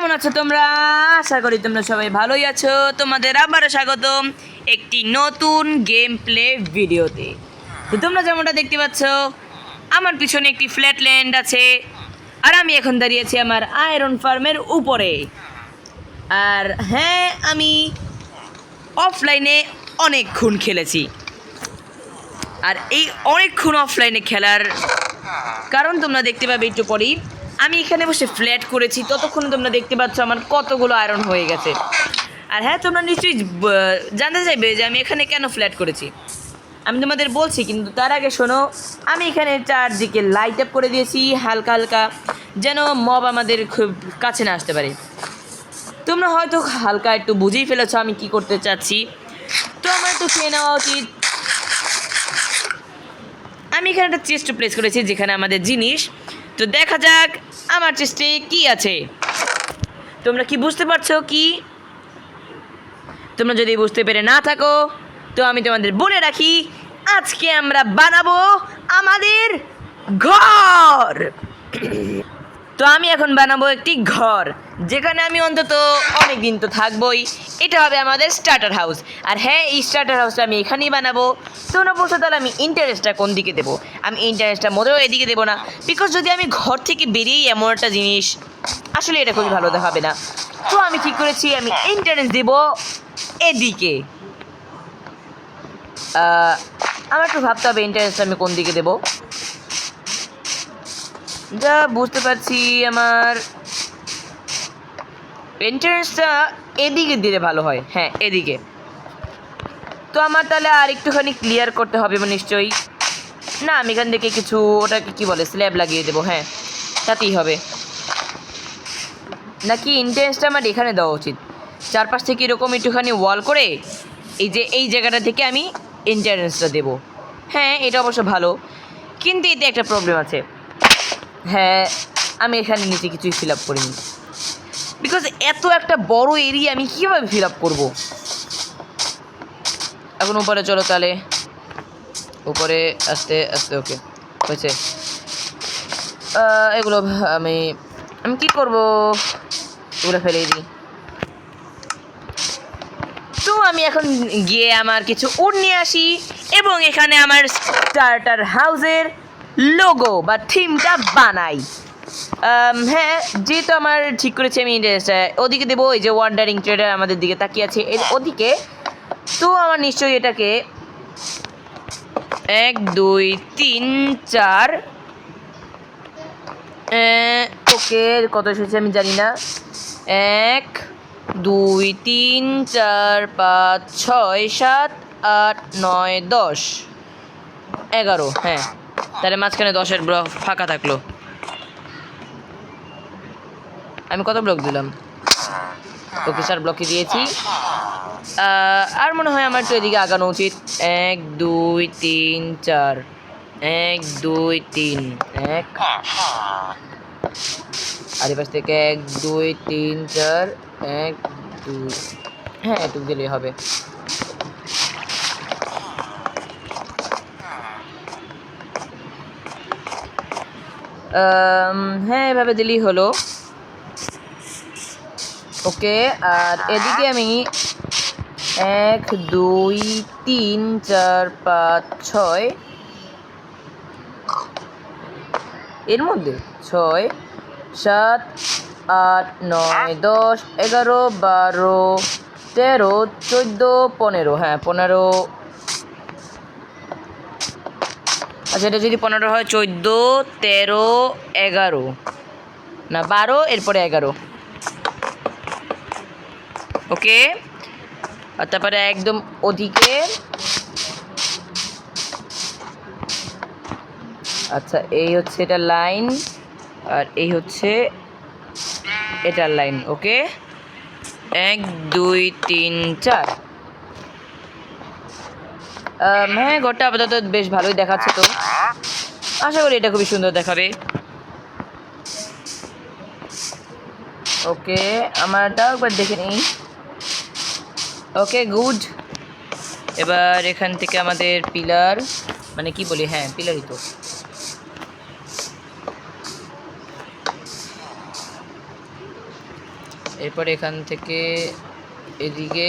কেমন আছো তোমরা? আশা করি তোমরা সবাই ভালোই আছো। তোমাদের আবারও স্বাগতম একটি নতুন গেম প্লে ভিডিওতে। তো তোমরা যেমনটা দেখতে পাচ্ছ, আমার পিছনে একটি ফ্ল্যাট ল্যান্ড আছে, আর আমি এখন দাঁড়িয়েছি আমার আয়রন ফার্মের উপরে। আর হ্যাঁ, আমি অফলাইনে অনেকক্ষণ খেলেছি, আর এই অনেকক্ষণ অফলাইনে খেলার কারণ তোমরা দেখতে পাবে একটু পরেই। আমি এখানে বসে ফ্ল্যাট করেছি, ততক্ষণ তোমরা দেখতে পাচ্ছ আমার কতগুলো আয়রন হয়ে গেছে। আর হ্যাঁ, তোমরা নিশ্চয়ই জানতে চাইবে যে আমি এখানে কেন ফ্ল্যাট করেছি। আমি তোমাদের বলছি, কিন্তু তার আগে শোনো, আমি এখানে চারদিকে লাইট আপ করে দিয়েছি হালকা হালকা, যেন মব আমাদের খুব কাছে না আসতে পারে। তোমরা হয়তো হালকা একটু বুঝেই ফেলেছো আমি কি করতে চাচ্ছি, তো আমার একটু খেয়ে নেওয়া উচিত। আমি এখানে একটা চেস্ট প্লেস করেছি যেখানে আমাদের জিনিস। তো দেখা যাক আমার চেস্টে কি আছে। তোমরা কি বুঝতে পারছো কি? তোমরা যদি বুঝতে পেরে না থাকো, তো আমি তোমাদের বলে রাখি, আজকে আমরা বানাবো আমাদের ঘর। তো আমি এখন বানাবো একটি ঘর, যেখানে আমি অন্তত অনেক দিন তো থাকবোই। এটা হবে আমাদের স্টার্টার হাউস। আর হ্যাঁ, এই স্টার্টার হাউসটা আমি এখানেই বানাবো। তোমরা বলছো তাহলে আমি ইন্টারেস্টটা কোন দিকে দেবো? আমি ইন্টারেস্টটা মোটেও এদিকে দেবো না, বিকজ যদি আমি ঘর থেকে বেরিয়েই এমন একটা জিনিস, আসলে এটা খুবই ভালো দেখাবে না। তো আমি ঠিক করেছি আমি ইন্টারেস্ট দেবো এদিকে। আমার একটু ভাবতে হবে ইন্টারেস্টটা আমি কোন দিকে দেবো। যা বুঝতে পারছি, আমার এন্ট্রান্সটা এদিকে দিলে ভালো হয়। হ্যাঁ, এদিকে। তো আমার তাহলে আর একটুখানি ক্লিয়ার করতে হবে নিশ্চয়ই। না, আমি এখান থেকে কিছু, ওটাকে কী বলে, স্ল্যাব লাগিয়ে দেবো। হ্যাঁ, তাতেই হবে। নাকি এন্ট্রান্সটা আমার এখানে দেওয়া উচিত, চারপাশ থেকে এরকম একটুখানি ওয়াল করে এই যে এই জায়গাটা থেকে আমি এন্ট্রান্সটা দেবো। হ্যাঁ, এটা অবশ্য ভালো, কিন্তু এতে একটা প্রবলেম আছে। হ্যাঁ, আমি এখানে নিচে কিছুই ফিল আপ করিনি, বিকজ এত একটা বড় এরিয়া আমি কীভাবে ফিল আপ করবো। এখন উপরে চলো তাহলে, উপরে আস্তে আস্তে। ওকে, হয়েছে। এগুলো আমি আমি কী করবো, এগুলো ফেলেই দিই। তো আমি এখন গিয়ে আমার কিছু উড নিয়ে আসি, এবং এখানে আমার স্টার্টার হাউসের লোগো বা থিমটা বানাই। হ্যাঁ, যেহেতু আমার ঠিক করেছি আমি ওদিকে দেবো, এই যে ওয়ান্ডারিং ট্রেডার আমাদের দিকে তাকিয়ে আছে এর ওদিকে। তো আমার নিশ্চয়ই এটাকে 1 2 3 4, ওকে, কত এসেছে আমি জানি না। 1 2 3 4 5 6 7 8 9 10 11। হ্যাঁ, তাহলে মাঝখানে 10-এর ব্লক ফাঁকা থাকলো। আমি কত ব্লক দিলাম? ওকে, 4 ব্লকই দিয়েছি। আর মনে হয় আমার একটু এদিকে আগানো উচিত। 1 2 3 4, 1 2 3 1, আর এপাশ থেকে 1 2 3 4 1 2। হ্যাঁ, এটুকু দিলেই হবে। হ্যাঁ, এভাবে দিলেই হলো। ওকে, আর এদিকে আমি 1 2 3 4 5 6, এর মধ্যে 6 7 8 9 10 11 12 13 14 15। হ্যাঁ, 15। আচ্ছা, এটা যদি 15 হয়, 14 13 11, না 12, এরপরে 11। ওকে, আর তারপরে একদম ওদিকে। আচ্ছা, এই হচ্ছে এটার লাইন, আর এই হচ্ছে এটার লাইন। ওকে, 1 2 3 4। হ্যাঁ, ঘরটা আপাতত বেশ ভালোই দেখাচ্ছে। তো আশা করি এটা খুবই সুন্দর দেখাবে। ওকে, আমারটাও একবার দেখে নিই। ওকে, গুড। এবার এখান থেকে আমাদের পিলার, মানে কি বলি, হ্যাঁ পিলারই তো। এরপর এখান থেকে এদিকে,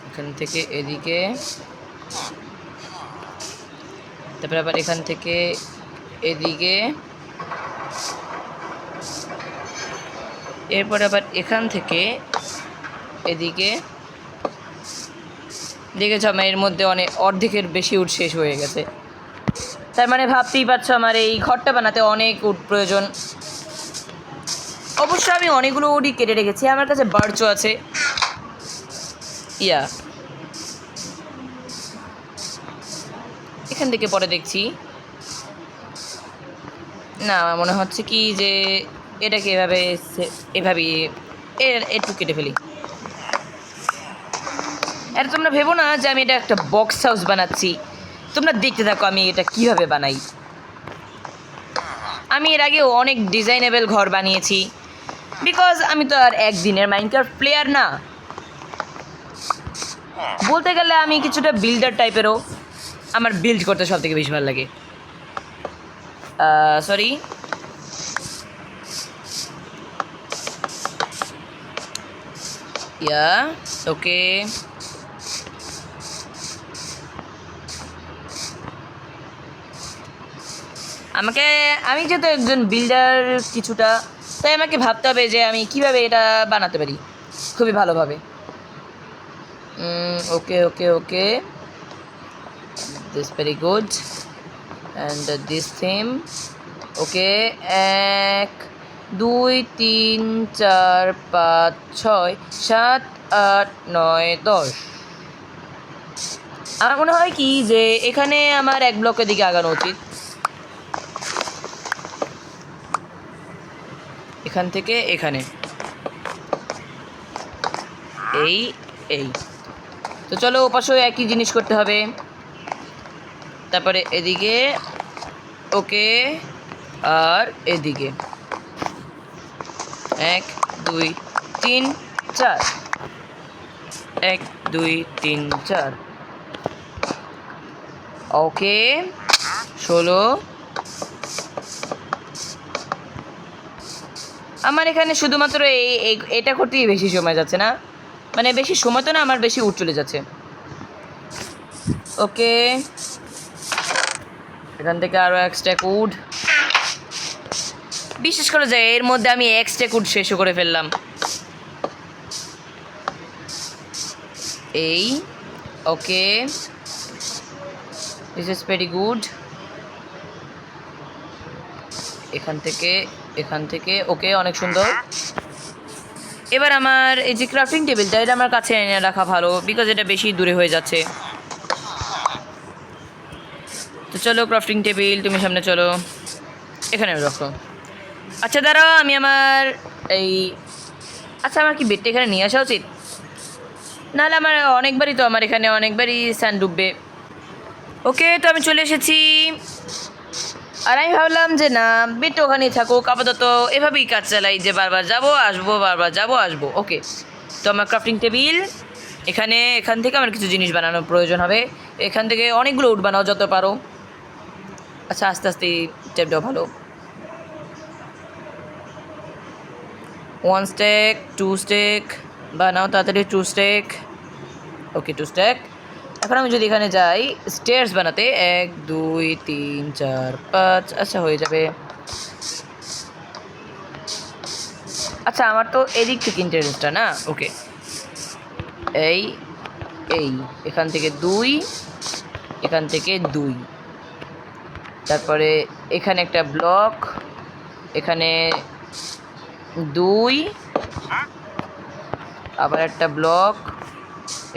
এখান থেকে এদিকে, তারপরে আবার এখান থেকে এদিকে, এরপর আবার এখান থেকে এদিকে। দেখেছ আমার এর মধ্যে অনেক অর্ধেকের বেশি উড শেষ হয়ে গেছে। তার মানে ভাবতেই পারছো আমার এই ঘরটা বানাতে অনেক উড প্রয়োজন। অবশ্য আমি অনেকগুলো উডই কেটে রেখেছি, আমার কাছে বার্চও আছে। ইয়া এখান থেকে পরে দেখছি। না আমার মনে হচ্ছে কি যে এটাকে এভাবে একটু কেটে ফেলি। আর তোমরা ভেবো না যে আমি এটা একটা বক্স হাউস বানাচ্ছি, তোমরা দেখতে থাকো আমি এটা কিভাবে বানাই। আমি এর আগেও অনেক ডিজাইনেবল ঘর বানিয়েছি, বিকজ আমি তো আর একদিনের মাইনক্রাফট প্লেয়ার না। বলতে গেলে আমি কিছুটা বিল্ডার টাইপেরও, আমার বিল্ড করতে সব থেকে বেশি ভালো লাগে। সরি, ইয়া ওকে। আমি যেহেতু একজন বিল্ডার কিছুটা, তাই আমাকে ভাবতে হবে যে আমি কিভাবে এটা বানাতে পারি খুবই ভালোভাবে। Okay okay okay, this very good and this theme. Okay, 1 2 3 4 5 6 7 8 9 10। আমার মনে হয় কি যে এখানে আমার 1 ব্লকের দিকে আগানো উচিত। এখান থেকে এখানে এই তো চলো ওপাশেও একই জিনিস করতে হবে। তারপরে এদিকে ওকে, আর এদিকে 1 2 3 4, 1 2 3 4। ওকে 16। আমার এখানে শুধুমাত্র এটা করতেই বেশি সময় যাচ্ছে না, মানে বেশি সময় তো না, আমার বেশি উড চলে যাচ্ছে। ওকে, এখান থেকে আরও 1 স্ট্যাক উড। বিশেষ করে যে এর মধ্যে আমি 1 স্ট্যাক উড শেষও করে ফেললাম। এই ওকে, দিস ইজ ভেরি গুড। এখান থেকে ওকে, অনেক সুন্দর। এবার আমার এই যে ক্রাফটিং টেবিলটা, এটা আমার কাছে এনে রাখা ভালো, বিকজ এটা বেশি দূরে হয়ে যাচ্ছে। তো চলো ক্রাফটিং টেবিল তুমি সামনে চলো, এখানে রাখো। আচ্ছা দাঁড়াও, আমি আমার আমার কি বেডটা এখানে নিয়ে আসা উচিত? নাহলে আমার অনেকবারই স্যান্ড ডুববে। ওকে, তো আমি চলে এসেছি, আর আমি ভাবলাম যে না, বেডটা ওখানেই থাকুক আপাতত, এভাবেই কাজ চালাই যে বারবার যাবো আসবো, বারবার যাবো আসবো। ওকে, তো আমার ক্রাফটিং টেবিল এখান থেকে আমার কিছু জিনিস বানানোর প্রয়োজন হবে। এখান থেকে অনেকগুলো উড বানাও যত পারো। আচ্ছা আস্তে আস্তে স্টেপটাও ভালো। 1 স্টেক 2 স্টেক বানাও তাড়াতাড়ি, 2 স্টেক। ওকে 2 স্টেক। এখন আমি যদি এখানে যাই স্টেয়ার্স বানাতে, 1 2 3 4 5, আচ্ছা হয়ে যাবে। আচ্ছা আমার তো এদিক থেকে ইন্টারেস্টটা না। ওকে, এই এখান থেকে 2, এখান থেকে 2, তারপরে এখানে একটা ব্লক, এখানে 2, আবার একটা ব্লক,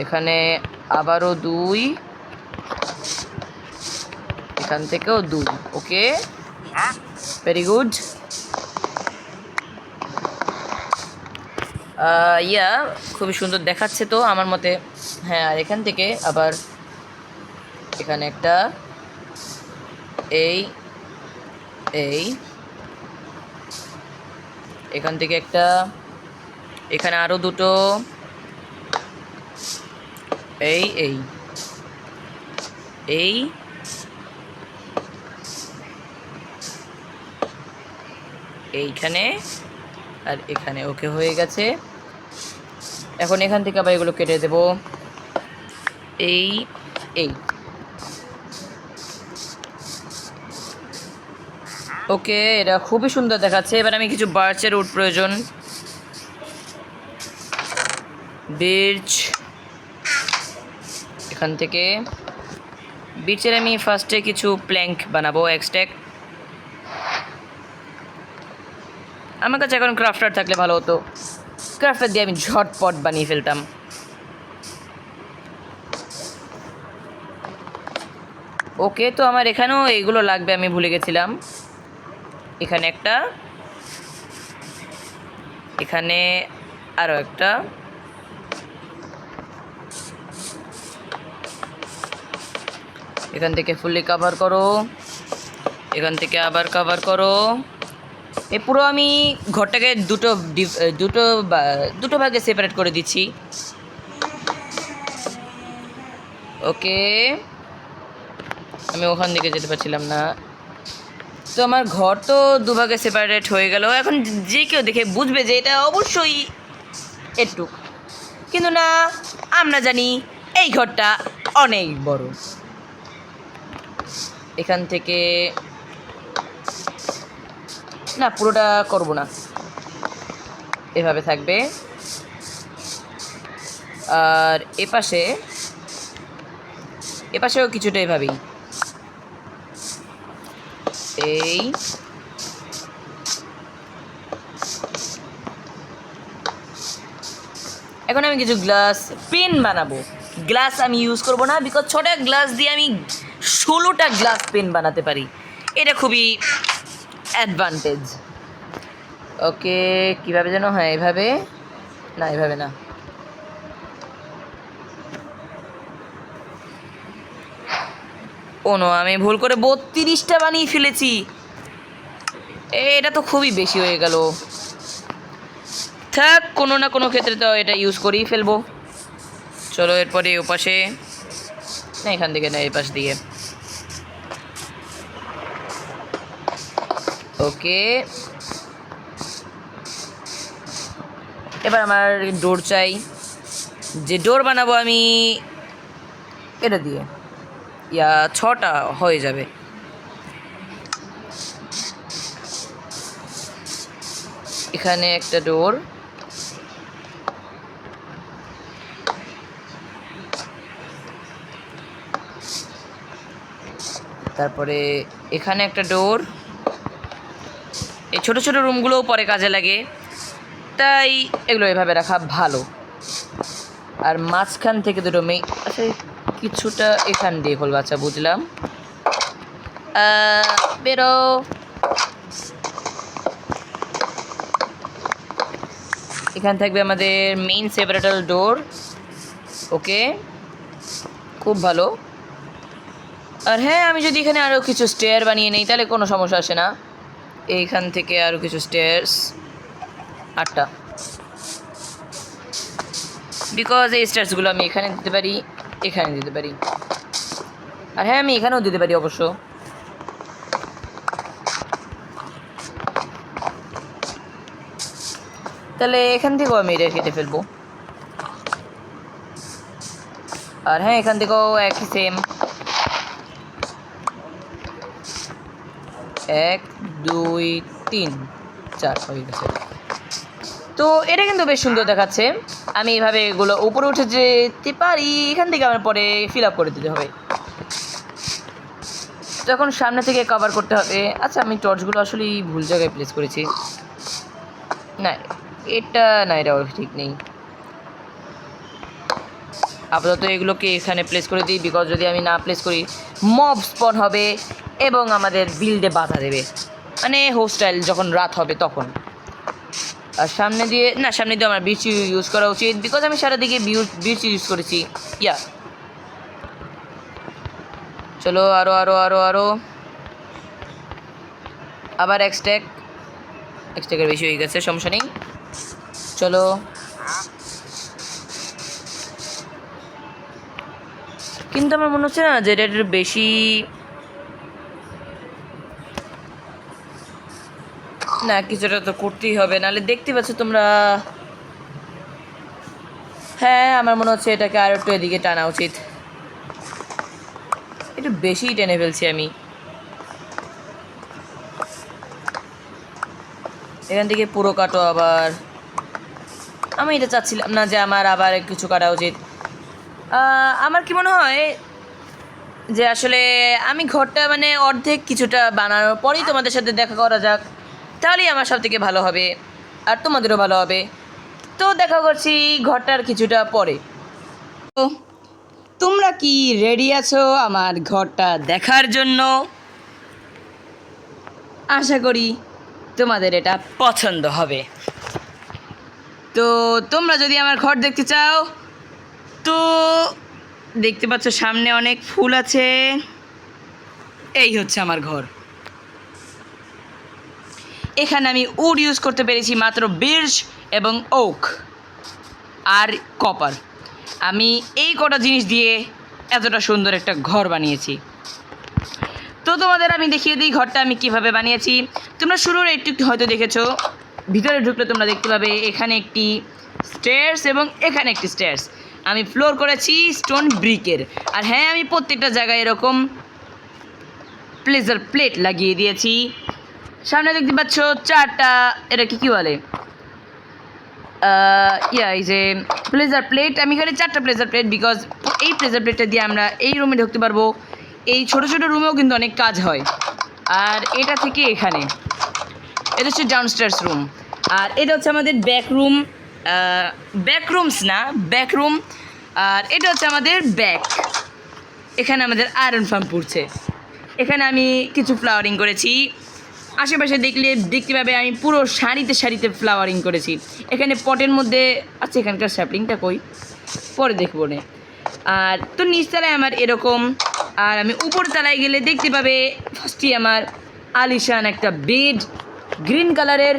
এখানে আবারও 2, এখান থেকেও 2। Okay very good. ইয়া খুবই সুন্দর দেখাচ্ছে তো আমার মতে। হ্যাঁ, আর এখান থেকে আবার এখানে একটা, এই এখান থেকে একটা, এখানে আরও 2টো, এইখানে আর এখানে। ওকে, হয়ে গেছে। এখন এখান থেকে আবার এগুলো কেটে দেব। এই এই ওকে, এটা খুবই সুন্দর দেখাচ্ছে। এবার আমি কিছু বার্চের উড প্রয়োজন। বির্চ, এখান থেকে বিচের আমি ফার্স্টে কিছু প্ল্যাঙ্ক বানাবো, এক্সট্যাক। আমার কাছে এখন ক্রাফটার থাকলে ভালো হতো, ক্রাফটার দিয়ে আমি ঝটপট বানিয়ে ফেলতাম। ওকে, তো আমার এখানেও এইগুলো লাগবে, আমি ভুলে গেছিলাম। এখানে একটা, এখানে আরও একটা। এখান থেকে ফুললি কভার করো, এখান থেকে আবার কভার করো। এ পুরো আমি ঘরটাকে দুটো ভাগে সেপারেট করে দিচ্ছি। ওকে, আমি ওখান দিকে যেতে পারছিলাম না। তো আমার ঘর তো দুভাগে সেপারেট হয়ে গেল। এখন যে কেউ দেখে বুঝবে যে এটা অবশ্যই একটু, কিন্তু না, আমরা জানি এই ঘরটা অনেক বড়। এখান থেকে না, পুরোটা করব না, এভাবে থাকবে। আর এপাশেও কিছুটা এভাবেই। এই এখন আমি কিছু গ্লাস পেন বানাবো। গ্লাস আমি ইউজ করব না, বিকজ 6টা গ্লাস দিয়ে আমি 16টা গ্লাস পেন বানাতে পারি। এটা খুবই অ্যাডভান্টেজ। ওকে, কীভাবে যেন হয়, এভাবে না, এভাবে না। ও নো, আমি ভুল করে 32টা বানিয়ে ফেলেছি। এটা তো খুবই বেশি হয়ে গেল। থাক, কোনো না কোনো ক্ষেত্রে তো এটা ইউজ করেই ফেলবো। চলো, এরপরে ওপাশে না, এখান থেকে না, এই পাশ দিয়ে। ওকে, এবার আমার ডোর চাই। যে ডোর বানাবো আমি এটা দিয়ে, 6টা হয়ে যাবে। এখানে একটা ডোর, তারপরে এখানে একটা ডোর। এই ছোটো ছোটো রুমগুলোও পরে কাজে লাগে, তাই এগুলো এভাবে রাখা ভালো। আর মাঝখান থেকে দুটো আচ্ছা, কিছুটা এখান দিয়ে খোলবো। আচ্ছা, বুঝলাম। বেরো। এখানে থাকবে আমাদের মেইন সেপারেটর ডোর। ওকে, খুব ভালো। আর হ্যাঁ, আমি যদি এখানে আরও কিছু স্টেয়ার বানিয়ে নেই তাহলে কোনো সমস্যা আসে না। এইখান থেকে আরও কিছু স্টেয়ার্স, 8টা, বিকজ এই স্টেয়ার্সগুলো আমি এখানে দিতে পারি, এখানে দিতে পারি, আর হ্যাঁ, আমি এখানেও দিতে পারি অবশ্য। তাহলে এখান থেকেও আমি এটা কেটে ফেলবো। আর হ্যাঁ, এখান থেকেও একই সেম, 1 2 3 4 হয়ে গেছে। তো এটা কিন্তু বেশ সুন্দর দেখাচ্ছে। আমি এইভাবে এগুলো উপরে উঠে যেতে পারি, এখান থেকে আমার পরে ফিল আপ করে দিতে হবে। তো এখন সামনে থেকে কভার করতে হবে। আচ্ছা, আমি টর্চগুলো আসলেই ভুল জায়গায় প্লেস করেছি। না, এটাও ঠিক নেই। আপাতত এগুলোকে এখানে প্লেস করে দিই, বিকজ যদি আমি না প্লেস করি মব স্পন হবে এবং আমাদের বিল্ডে বাধা দেবে, মানে হোস্টাইল যখন রাত হবে তখন। আর সামনে দিয়ে আমার বিচ ইউজ করা উচিত, বিকজ আমি সারাদিকে বিচ ইউজ করেছি। চলো, আরও আবার এক্সট্যাকের বেশি হয়ে গেছে, সমস্যা নেই। চলো, কিন্তু আমার মনে হচ্ছে না যে এটা একটু বেশি। না, কিছুটা তো করতেই হবে, নাহলে দেখতে পাচ্ছ তোমরা। হ্যাঁ, আমার মনে হচ্ছে এটাকে আর একটু এদিকে টানা উচিত। একটু বেশিই টেনে ফেলছি আমি। এখান থেকে পুরো কাটো আবার। আমি এটা চাচ্ছিলাম না যে আমার আবার কিছু কাটা উচিত। আমার কি মনে হয় যে আসলে আমি ঘরটা মানে অর্ধেক কিছুটা বানানোর পরেই তোমাদের সাথে দেখা করা যাক, তাহলেই আমার সব থেকে ভালো হবে আর তোমাদেরও ভালো হবে। তো দেখা করছি ঘরটার কিছুটা পরে। তো তোমরা কি রেডি আছো আমার ঘরটা দেখার জন্য? আশা করি তোমাদের এটা পছন্দ হবে। তো তোমরা যদি আমার ঘর দেখতে চাও তো দেখতে পাচ্ছ সামনে অনেক ফুল আছে। এই হচ্ছে আমার ঘর। এখানে আমি উড ইউজ করতে পেরেছি মাত্র বির্চ এবং ওক আর কপার। আমি এই কটা জিনিস দিয়ে এতটা সুন্দর একটা ঘর বানিয়েছি। তো তোমাদের আমি দেখিয়ে দিই ঘরটা আমি কিভাবে বানিয়েছি। তোমরা শুরুর একটু হয়তো দেখেছো, ভিতরে ঢুকলে তোমরা দেখতে পাবে এখানে একটি স্টেয়ার্স এবং এখানে একটি স্টেয়ার্স। আমি ফ্লোর করেছি স্টোন ব্রিকের। আর হ্যাঁ, আমি প্রত্যেকটা জায়গায় এরকম প্লেজার প্লেট লাগিয়ে দিয়েছি। সামনে দেখতে পাচ্ছ চারটা, এটা কি বলে, এই যে প্লেজার প্লেট। আমি এখানে চারটা প্লেজার প্লেট, বিকজ এই প্লেজার প্লেটটা দিয়ে আমরা এই রুমে ঢুকতে পারবো। এই ছোটো ছোটো রুমেও কিন্তু অনেক কাজ হয়। আর এটা থেকে এখানে, এটা হচ্ছে ডাউনস্টার্স রুম। আর এটা হচ্ছে আমাদের ব্যাকরুমস না, ব্যাকরুম। আর এটা হচ্ছে আমাদের ব্যাক। এখানে আমাদের আয়রন ফার্ম পড়ছে। এখানে আমি কিছু ফ্লাওয়ারিং করেছি। আশেপাশে দেখতে পাবে আমি পুরো সারিতে সারিতে ফ্লাওয়ারিং করেছি। এখানে পটের মধ্যে আছে, এখানকার স্যাপলিংটা কই পরে দেখবো না। আর তো নিচতলায় আমার এরকম। আর আমি উপর তলায় গেলে দেখতে পাবে ফার্স্টই আমার আলিশান একটা বেড, গ্রিন কালারের,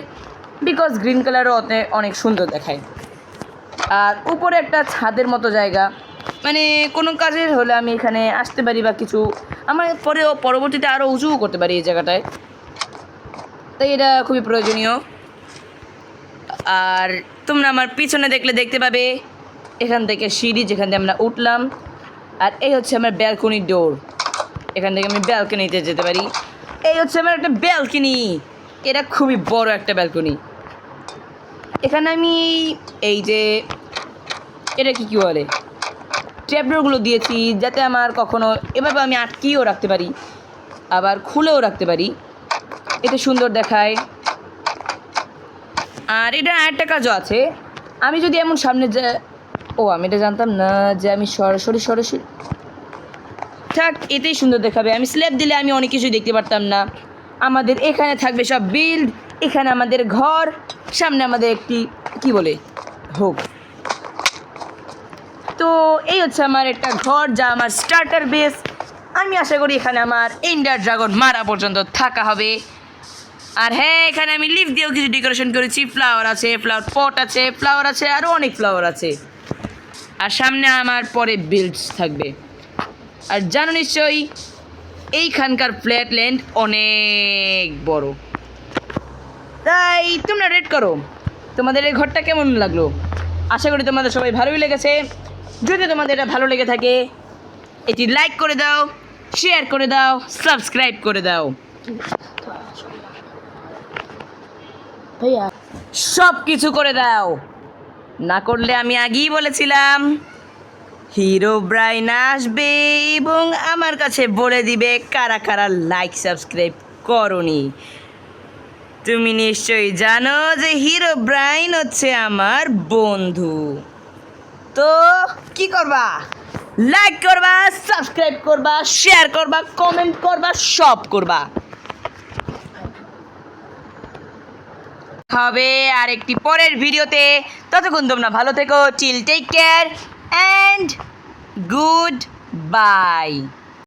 বিকজ গ্রিন কালারও অনেক সুন্দর দেখায়। আর উপরে একটা ছাদের মতো জায়গা, মানে কোনো কাজের হলে আমি এখানে আসতে পারি বা কিছু আমার পরবর্তীতে আরও উঁচুও করতে পারি এই জায়গাটায়। তাই এটা খুবই প্রয়োজনীয়। আর তোমরা আমার পিছনে দেখতে পাবে এখান থেকে সিঁড়ি, যেখান থেকে আমরা উঠলাম। আর এই হচ্ছে আমার ব্যালকনির ডোর, এখান থেকে আমি ব্যালকনিতে যেতে পারি। এই হচ্ছে আমার একটা ব্যালকনি, এটা খুবই বড় একটা ব্যালকনি। এখানে আমি এই যে এটা কি বলে, ট্র্যাপডোরগুলো দিয়েছি যাতে আমার কখনো এভাবে আমি আটকিয়েও রাখতে পারি, আবার খুলেও রাখতে পারি। এটা সুন্দর দেখায়। আর এটা আরেকটা কাজও আছে, আমি যদি এমন সামনে আমি এটা জানতাম না যে আমি সরাসরি থাক, এতেই সুন্দর দেখাবে। আমি স্ল্যাব দিলে আমি অনেক কিছুই দেখতে পারতাম না। আমাদের এখানে থাকবে সব বিল্ড, এখানে আমাদের ঘর, সামনে আমাদের একটি হোক। তো এই হচ্ছে আমার একটা ঘর, যা আমার স্টার্টার বেস। আমি আশা করি এখানে আমার এন্ডার ড্রাগন মারা পর্যন্ত থাকা হবে। আর হ্যাঁ, এখানে আমি লিফ দিয়েও কিছু ডেকোরেশন করেছি। ফ্লাওয়ার আছে, ফ্লাওয়ার পট আছে, ফ্লাওয়ার আছে, আরও অনেক ফ্লাওয়ার আছে। আর সামনে আমার পরে বিল্ডস থাকবে। আর জানো নিশ্চয়ই এইখানকার ফ্ল্যাট ল্যান্ড অনেক বড়। তাই তোমরা রেট করো তোমাদের এই ঘরটা কেমন লাগলো। আশা করি তোমাদের সবাই ভালোই লেগেছে। যদি তোমাদের এটা ভালো লেগে থাকে এটি লাইক করে দাও, শেয়ার করে দাও, সাবস্ক্রাইব করে দাও, সব কিছু করে দাও। না করলে আমি আগেই বলেছিলাম হিরোব্রাইন আসবে এবং আমার কাছে বলে দিবে কারা কারা লাইক সাবস্ক্রাইব করনি। তুমি নিশ্চয়ই জানো যে হিরোব্রাইন হচ্ছে আমার বন্ধু। তো কি করবা? লাইক করবা, সাবস্ক্রাইব করবা, শেয়ার করবা, কমেন্ট করবা, সব করবা। হবে আর একটি পরের ভিডিওতে। ততক্ষণ তোমরা ভালো থেকো। Till take care and good bye.